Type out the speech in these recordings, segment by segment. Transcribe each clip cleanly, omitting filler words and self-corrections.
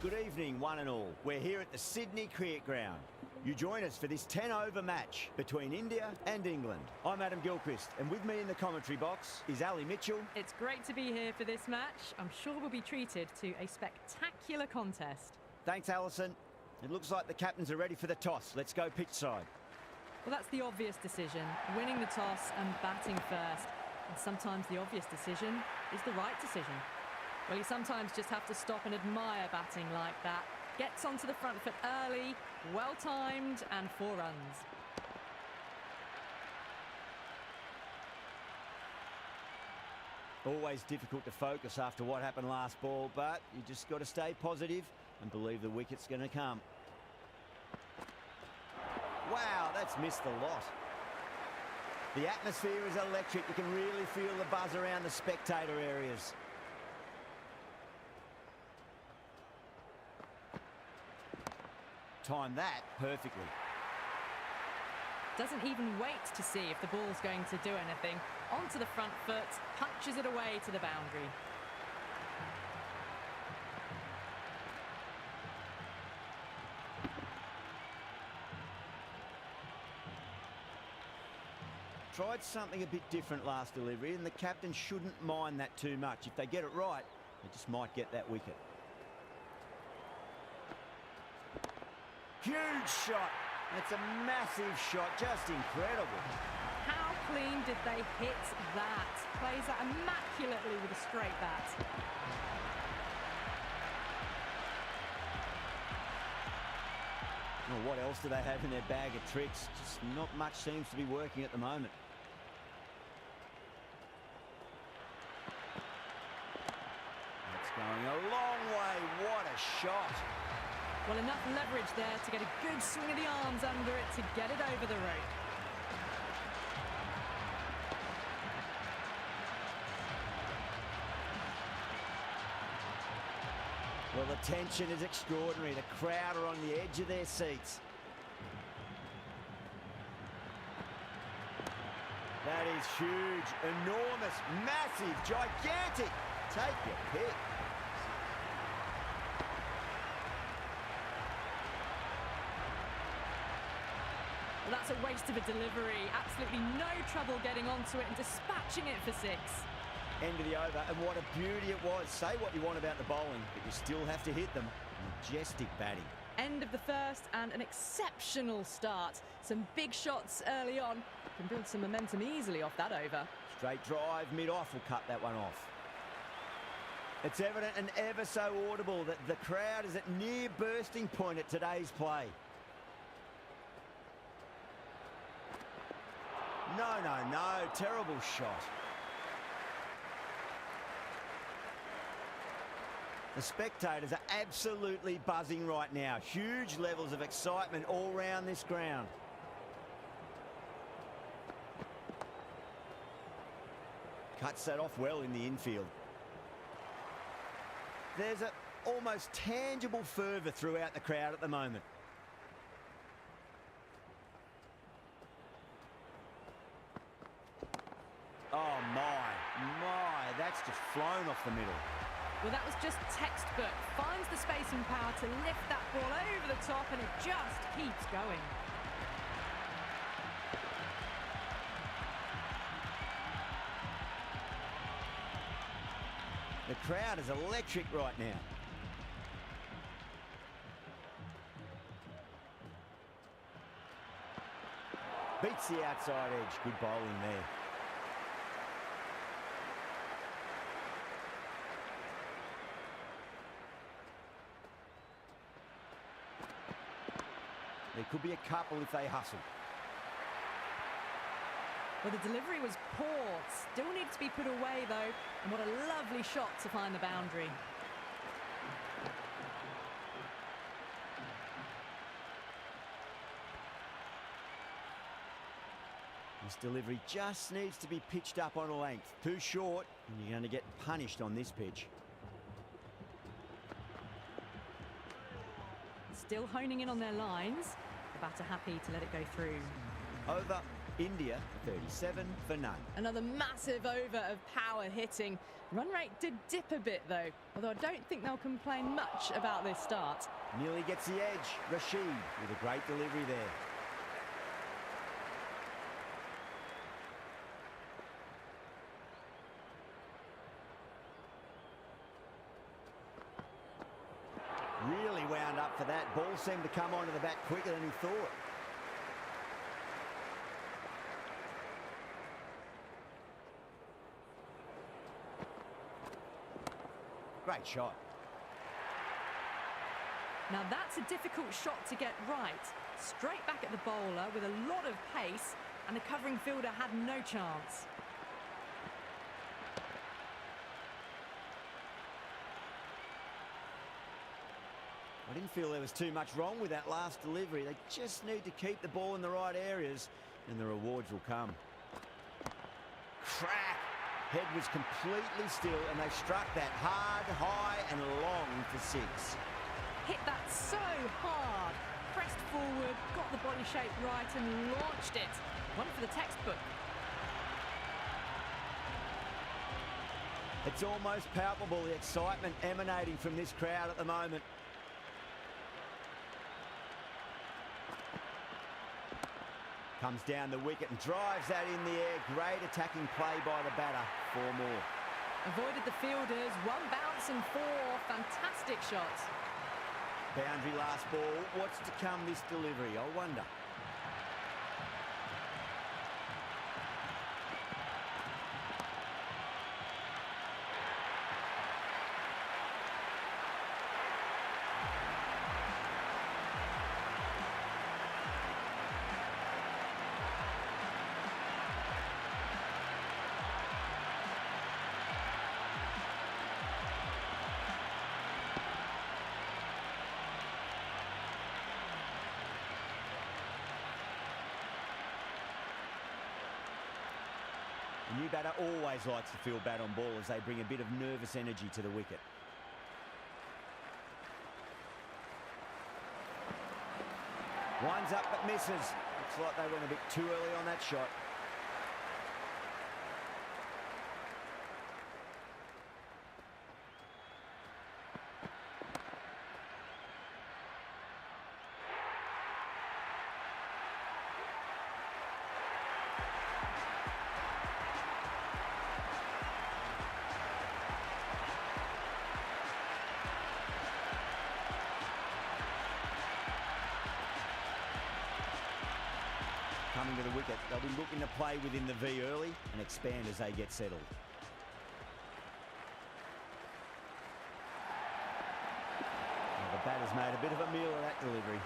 Good evening, one and all. We're here at the Sydney Cricket Ground. You join us for this 10-over match between India and England. I'm Adam Gilchrist, and with me in the commentary box is Ali Mitchell. It's great to be here for this match. I'm sure we'll be treated to a spectacular contest. Thanks, Alison. It looks like the captains are ready for the toss. Let's go pitch side. Well, that's the obvious decision, winning the toss and batting first. And sometimes the obvious decision is the right decision. Well, you sometimes just have to stop and admire batting like that. Gets onto the front foot early, well-timed, and 4 runs. Always difficult to focus after what happened last ball, but you just got to stay positive and believe the wicket's going to come. Wow, that's missed a lot. The atmosphere is electric. You can really feel the buzz around the spectator areas. Timed that perfectly. Doesn't even wait to see if the ball's going to do anything. Onto the front foot, punches it away to the boundary. Tried something a bit different last delivery, and the captain shouldn't mind that too much. If they get it right, they just might get that wicket. Huge shot. That's a massive shot, just incredible. How clean did they hit that? Plays that immaculately with a straight bat. Well, what else do they have in their bag of tricks? Just not much seems to be working at the moment. That's going a long way. What a shot. Well, enough leverage there to get a good swing of the arms under it to get it over the rope. Well, the tension is extraordinary. The crowd are on the edge of their seats. That is huge, enormous, massive, gigantic. Take your pick. Well, that's a waste of a delivery. Absolutely no trouble getting onto it and dispatching it for 6. End of the over, and what a beauty it was. Say what you want about the bowling, but you still have to hit them. Majestic batting. End of the first and an exceptional start. Some big shots early on. Can build some momentum easily off that over. Straight drive, mid-off will cut that one off. It's evident and ever so audible that the crowd is at near bursting point at today's play. No, terrible shot. The spectators are absolutely buzzing right now. Huge levels of excitement all round this ground. Cuts that off well in the infield. There's an almost tangible fervour throughout the crowd at the moment. Oh my, that's just flown off the middle. Well, that was just textbook. Finds the space and power to lift that ball over the top, and it just keeps going. The crowd is electric right now. Beats the outside edge. Good bowling there. There could be a couple if they hustle. Well, the delivery was poor. Still needs to be put away, though. And what a lovely shot to find the boundary. This delivery just needs to be pitched up on a length. Too short, and you're going to get punished on this pitch. Still honing in on their lines. The batter happy to let it go through. Over India 37 for none. Another massive over of power hitting. Run rate did dip a bit though, although I don't think they'll complain much about this start. Nearly gets the edge. Rashid with a great delivery there. Really wound up for that. Ball seemed to come onto the bat quicker than he thought. Great shot. Now that's a difficult shot to get right. Straight back at the bowler with a lot of pace, and the covering fielder had no chance. I didn't feel there was too much wrong with that last delivery. They just need to keep the ball in the right areas and the rewards will come. Crack! Head was completely still and they struck that hard, high and long for six. Hit that so hard. Pressed forward, got the body shape right and launched it. One for the textbook. It's almost palpable, the excitement emanating from this crowd at the moment. Comes down the wicket and drives that in the air. Great attacking play by the batter. 4 more. Avoided the fielders, 1 bounce and 4. Fantastic shots. Boundary last ball. What's to come this delivery? I wonder. The new batter always likes to feel bat on ball as they bring a bit of nervous energy to the wicket. Winds up but misses. Looks like they went a bit too early on that shot. Coming to the wicket, they'll be looking to play within the V early and expand as they get settled. Well, the batter's made a bit of a meal of that delivery.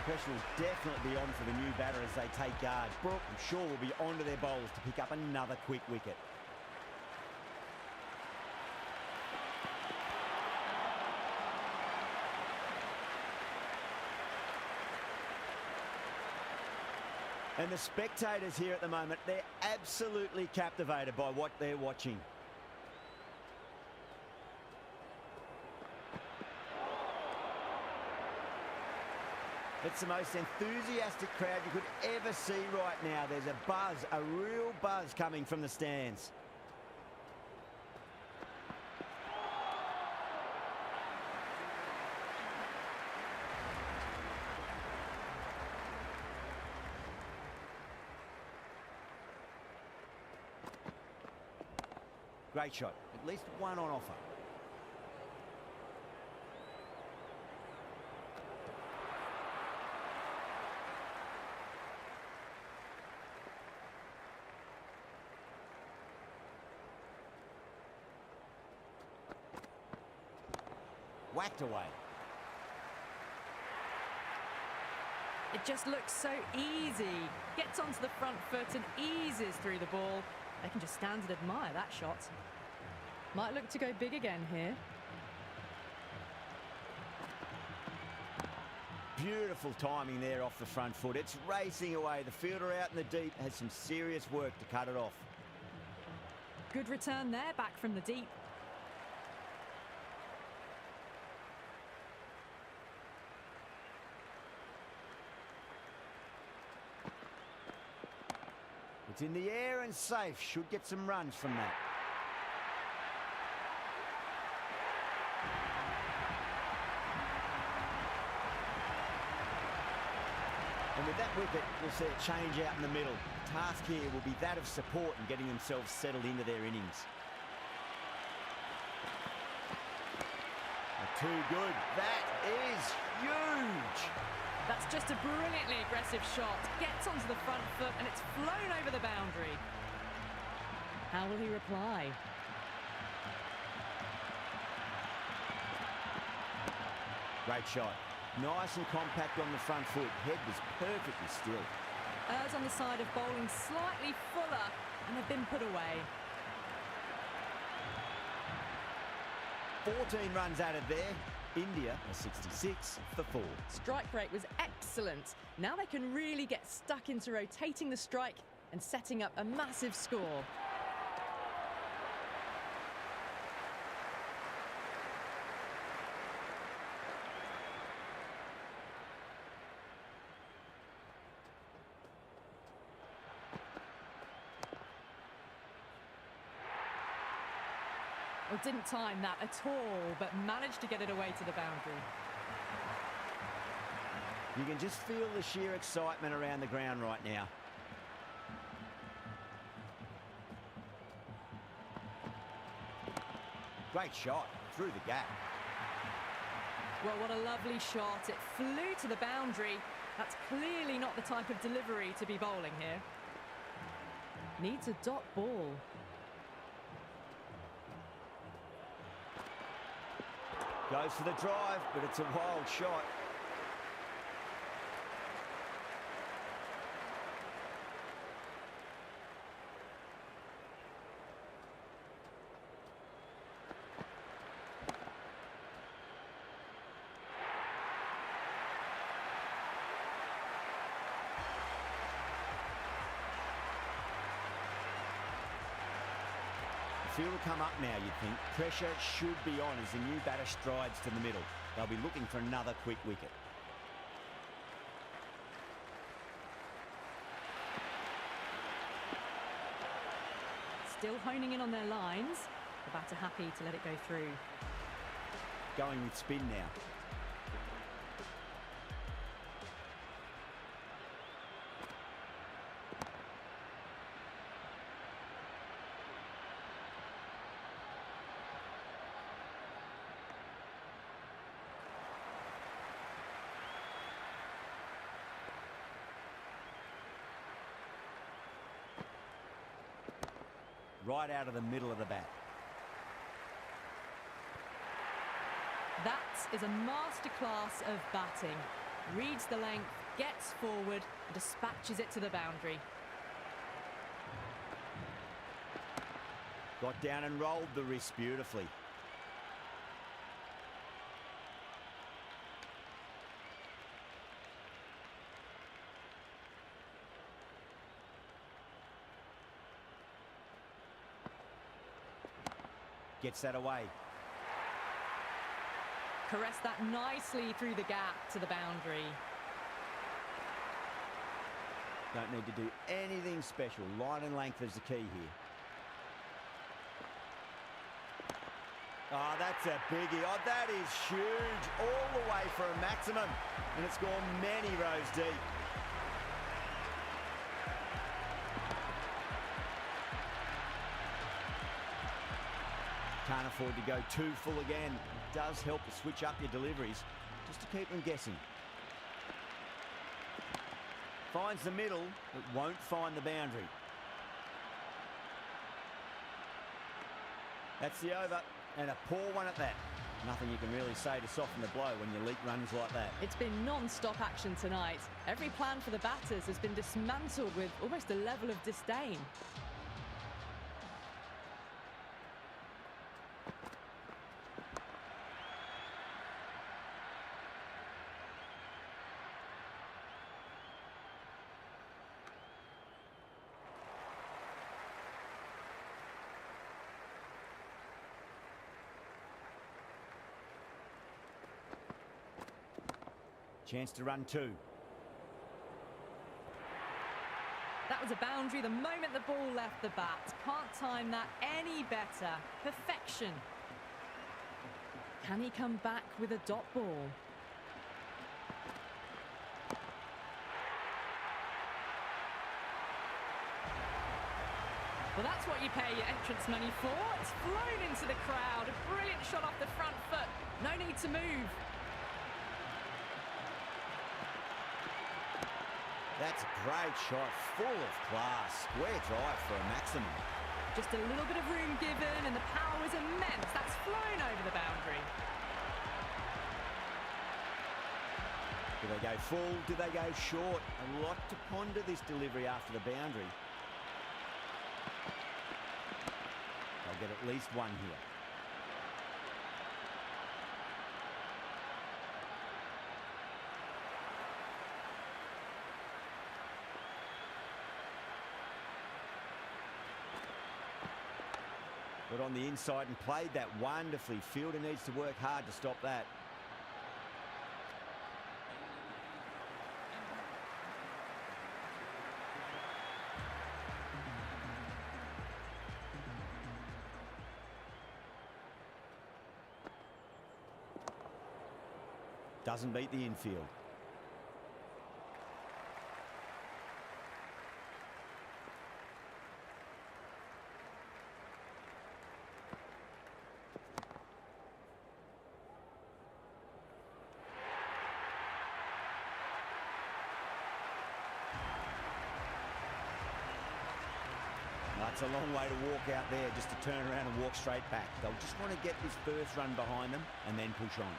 Pressure will definitely be on for the new batter as they take guard. Brook, I'm sure, will be onto their bowlers to pick up another quick wicket. And the spectators here at the moment, they're absolutely captivated by what they're watching. It's the most enthusiastic crowd you could ever see right now. There's a buzz, a real buzz coming from the stands. Great shot, at least one on offer. Whacked away. It just looks so easy. Gets onto the front foot and eases through the ball. They can just stand and admire that shot. Might look to go big again here. Beautiful timing there off the front foot. It's racing away. The fielder out in the deep has some serious work to cut it off. Good return there, back from the deep. It's in the air and safe. Should get some runs from that. And with that wicket, we'll see a change out in the middle. The task here will be that of support and getting themselves settled into their innings. Too good. That is huge. That's just a brilliantly aggressive shot. Gets onto the front foot and it's flown over the boundary. How will he reply? Great shot. Nice and compact on the front foot. Head was perfectly still. Errs on the side of bowling slightly fuller and have been put away. 14 runs added there. India a 66 for 4. Strike rate was excellent. Now they can really get stuck into rotating the strike and setting up a massive score. Well, didn't time that at all, but managed to get it away to the boundary. You can just feel the sheer excitement around the ground right now. Great shot through the gap. Well, what a lovely shot. It flew to the boundary. That's clearly not the type of delivery to be bowling here. Needs a dot ball. Goes for the drive, but it's a wild shot. Field will come up now, you'd think. Pressure should be on as the new batter strides to the middle. They'll be looking for another quick wicket. Still honing in on their lines. The batter happy to let it go through. Going with spin now. Right out of the middle of the bat. That is a masterclass of batting. Reads the length, gets forward, and dispatches it to the boundary. Got down and rolled the wrist beautifully. Gets that away. Caressed that nicely through the gap to the boundary. Don't need to do anything special. Line and length is the key here. Oh, that's a biggie. Oh, that is huge. All the way for a maximum. And it's gone many rows deep. Can't afford to go too full again. It does help to switch up your deliveries, just to keep them guessing. Finds the middle, but won't find the boundary. That's the over, and a poor one at that. Nothing you can really say to soften the blow when you leak runs like that. It's been non-stop action tonight. Every plan for the batters has been dismantled with almost a level of disdain. Chance to run two. That was a boundary the moment the ball left the bat. Can't time that any better. Perfection. Can he come back with a dot ball? Well, that's what you pay your entrance money for. It's flown into the crowd. A brilliant shot off the front foot. No need to move. That's a great shot, full of class. Square drive for a maximum. Just a little bit of room given and the power was immense. That's flown over the boundary. Do they go full? Do they go short? A lot to ponder this delivery after the boundary. They'll get at least one here. Got on the inside and played that wonderfully. Fielder needs to work hard to stop that. Doesn't beat the infield. That's a long way to walk out there just to turn around and walk straight back. They'll just want to get this first run behind them and then push on.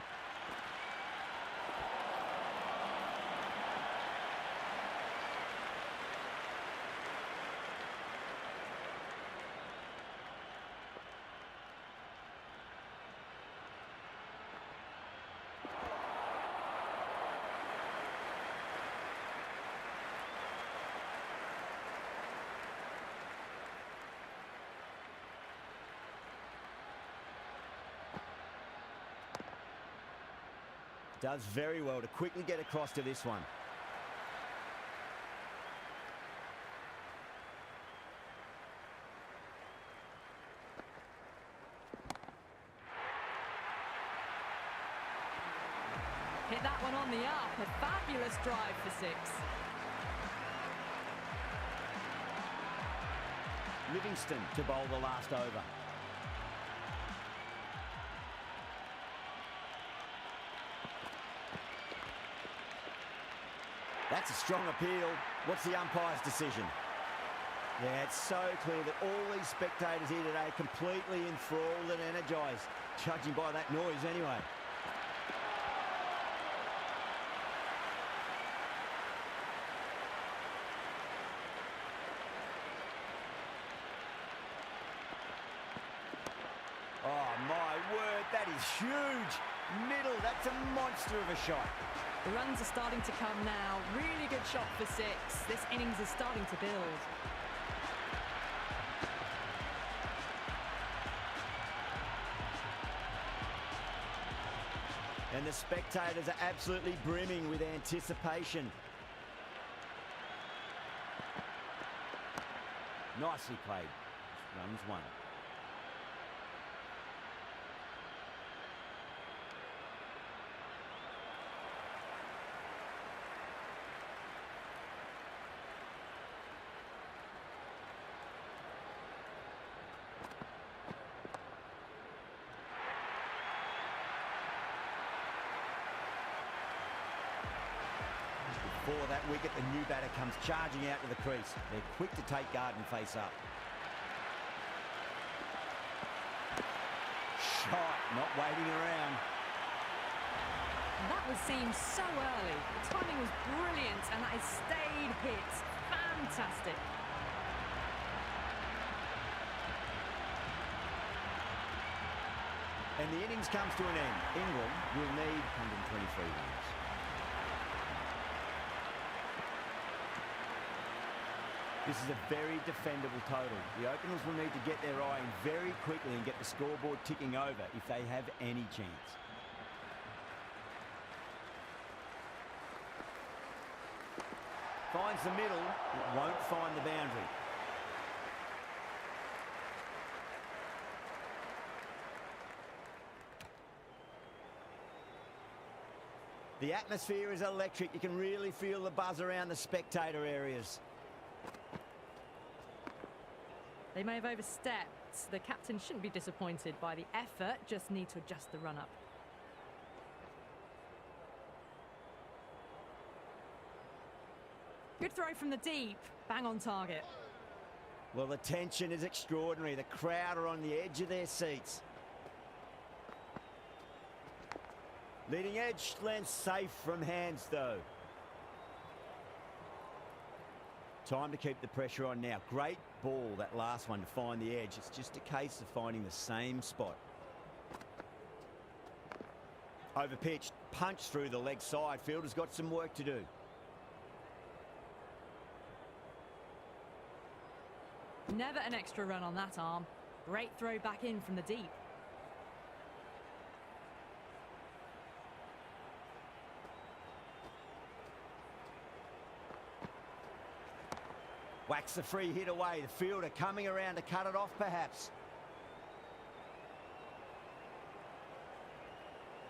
Does very well to quickly get across to this one. Hit that one on the up. A fabulous drive for six. Livingston to bowl the last over. That's a strong appeal. What's the umpire's decision? Yeah, it's so clear that all these spectators here today completely enthralled and energised, judging by that noise anyway. Oh, my word, that is huge. Middle, that's a monster of a shot. The runs are starting to come now. Really good shot for six. This innings is starting to build. And the spectators are absolutely brimming with anticipation. Nicely played. Runs one. For that wicket, the new batter comes charging out to the crease. They're quick to take guard and face up. Shot, not waiting around. That was seen so early. The timing was brilliant and that is stayed hit. Fantastic. And the innings comes to an end. England will need 123 runs. This is a very defendable total. The openers will need to get their eye in very quickly and get the scoreboard ticking over if they have any chance. Finds the middle, it won't find the boundary. The atmosphere is electric. You can really feel the buzz around the spectator areas. They may have overstepped. The captain shouldn't be disappointed by the effort, just need to adjust the run-up. Good throw from the deep, bang on target. Well, the tension is extraordinary. The crowd are on the edge of their seats. Leading edge lands safe from hands, though. Time to keep the pressure on now. Great ball, that last one, to find the edge. It's just a case of finding the same spot. Overpitched, punched through the leg side. Fielder's got some work to do. Never an extra run on that arm. Great throw back in from the deep. Whacks the free hit away. The fielder coming around to cut it off, perhaps.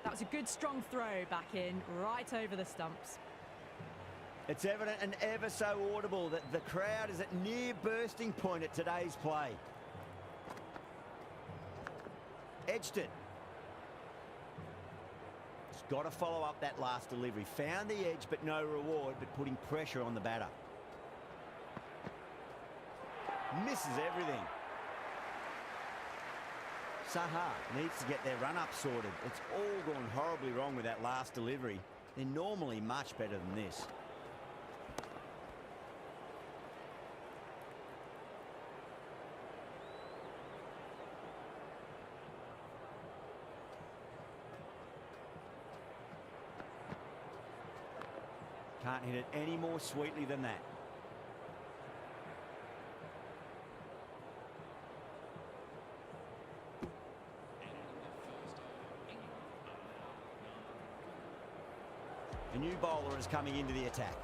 That was a good strong throw back in, right over the stumps. It's evident and ever so audible that the crowd is at near bursting point at today's play. Edged it. He's got to follow up that last delivery. Found the edge, but no reward, but putting pressure on the batter. Misses everything. Saha needs to get their run-up sorted. It's all gone horribly wrong with that last delivery. They're normally much better than this. Can't hit it any more sweetly than that. A new bowler is coming into the attack.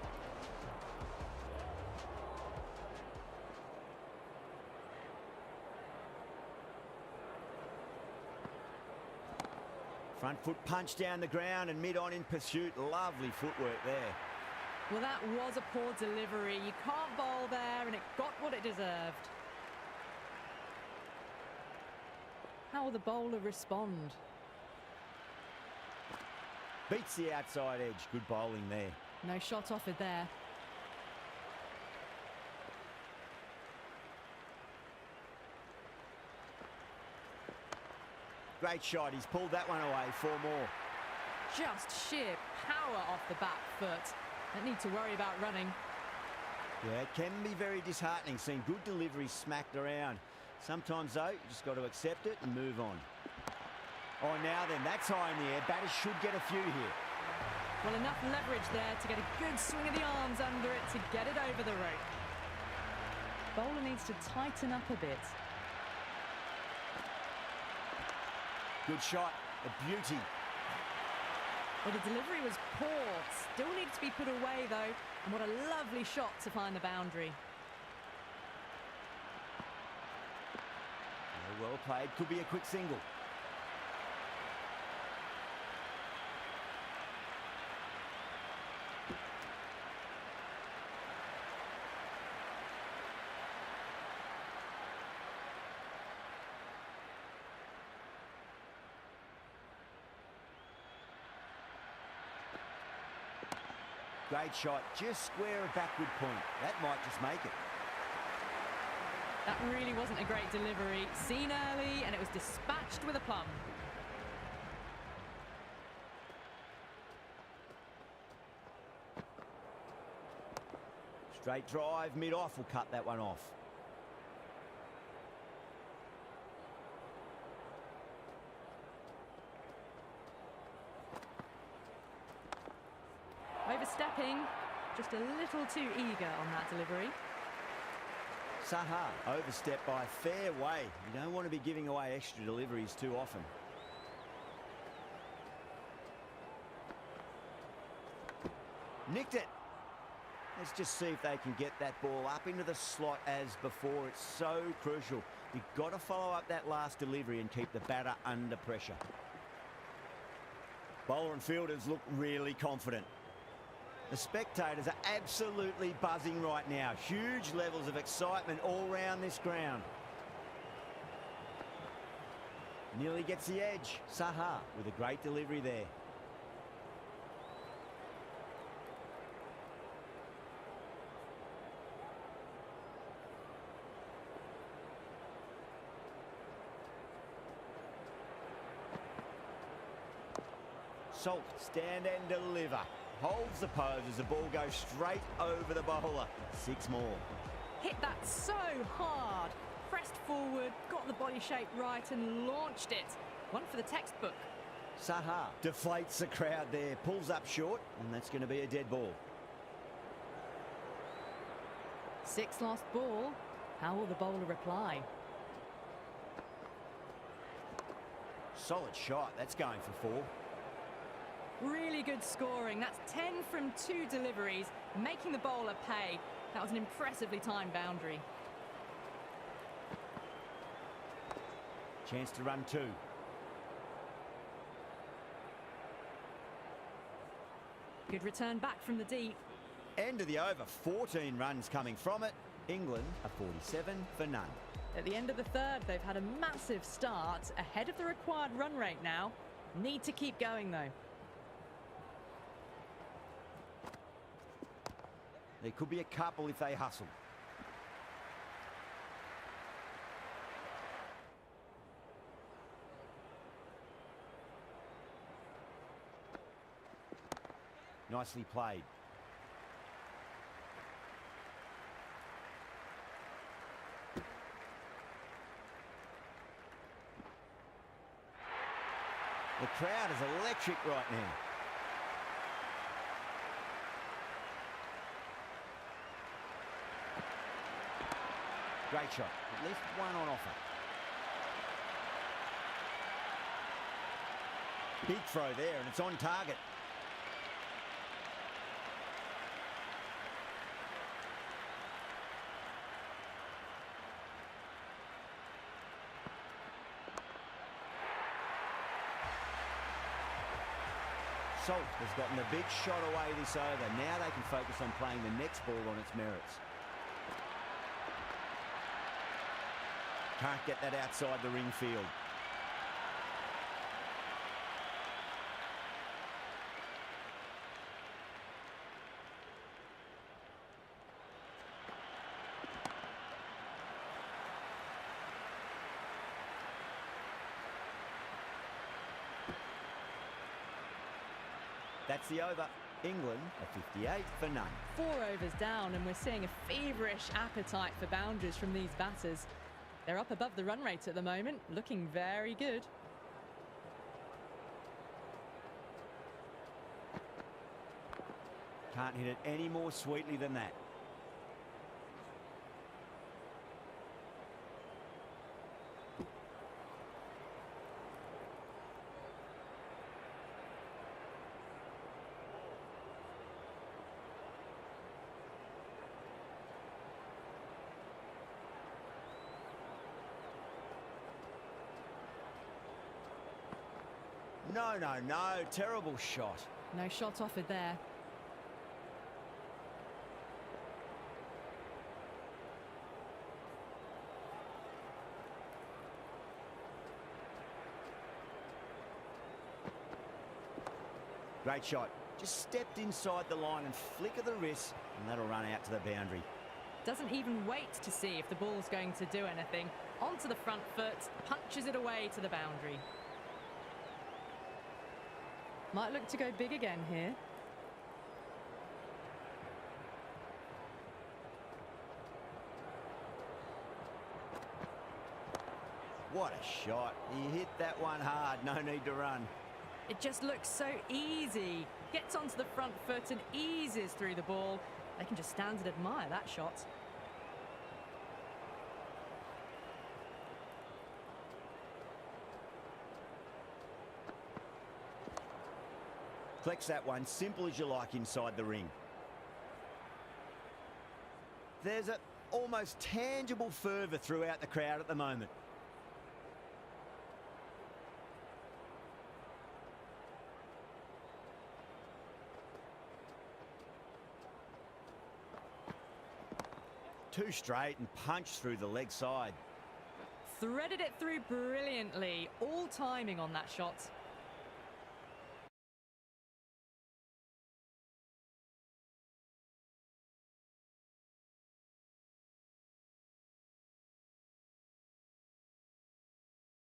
Front foot punch down the ground and mid-on in pursuit. Lovely footwork there. Well, that was a poor delivery. You can't bowl there, and it got what it deserved. How will the bowler respond? Beats the outside edge. Good bowling there. No shot offered there. Great shot. He's pulled that one away. 4 more. Just sheer power off the back foot. Don't need to worry about running. Yeah, it can be very disheartening seeing good deliveries smacked around. Sometimes, though, you just got to accept it and move on. Oh, now then, that's high in the air. Batters should get a few here. Well, enough leverage there to get a good swing of the arms under it to get it over the rope. Bowler needs to tighten up a bit. Good shot. A beauty. Well, the delivery was poor. Still needs to be put away, though. And what a lovely shot to find the boundary. Well played. Could be a quick single. Great shot, just square of backward point. That might just make it. That really wasn't a great delivery. Seen early, and it was dispatched with a plum. Straight drive, mid-off will cut that one off. Overstepping, just a little too eager on that delivery. Saha overstepped by a fair way. You don't want to be giving away extra deliveries too often. Nicked it. Let's just see if they can get that ball up into the slot as before. It's so crucial. You've got to follow up that last delivery and keep the batter under pressure. Bowler and fielders look really confident. The spectators are absolutely buzzing right now. Huge levels of excitement all round this ground. Nearly gets the edge. Saha with a great delivery there. Salt, stand and deliver. Holds the pose as the ball goes straight over the bowler. 6 more. Hit that so hard. Pressed forward, got the body shape right and launched it. One for the textbook. Saha deflates the crowd there. Pulls up short, and that's going to be a dead ball. 6 lost ball. How will the bowler reply? Solid shot. That's going for 4. Really good scoring. That's 10 from 2 deliveries, making the bowler pay. That was an impressively timed boundary. Chance to run 2. Good return back from the deep. End of the over. 14 runs coming from it. England are 47 for none. At the end of the third, they've had a massive start, ahead of the required run rate now. Need to keep going though. There could be a couple if they hustle. Nicely played. The crowd is electric right now. Great shot. At least one on offer. Big throw there, and it's on target. Salt has gotten the big shot away this over. Now they can focus on playing the next ball on its merits. Can't get that outside the ring field. That's the over. England are 58 for none. 4 overs down, and we're seeing a feverish appetite for boundaries from these batters. They're up above the run rate at the moment, looking very good. Can't hit it any more sweetly than that. No, no, no. Terrible shot. No shot offered there. Great shot. Just stepped inside the line and flick of the wrist, and that'll run out to the boundary. Doesn't even wait to see if the ball's going to do anything. Onto the front foot, punches it away to the boundary. Might look to go big again here. What a shot. He hit that one hard. No need to run. It just looks so easy. Gets onto the front foot and eases through the ball. They can just stand and admire that shot. Flex that one, simple as you like inside the ring. There's a almost tangible fervour throughout the crowd at the moment. Too straight and punched through the leg side. Threaded it through brilliantly. All timing on that shot.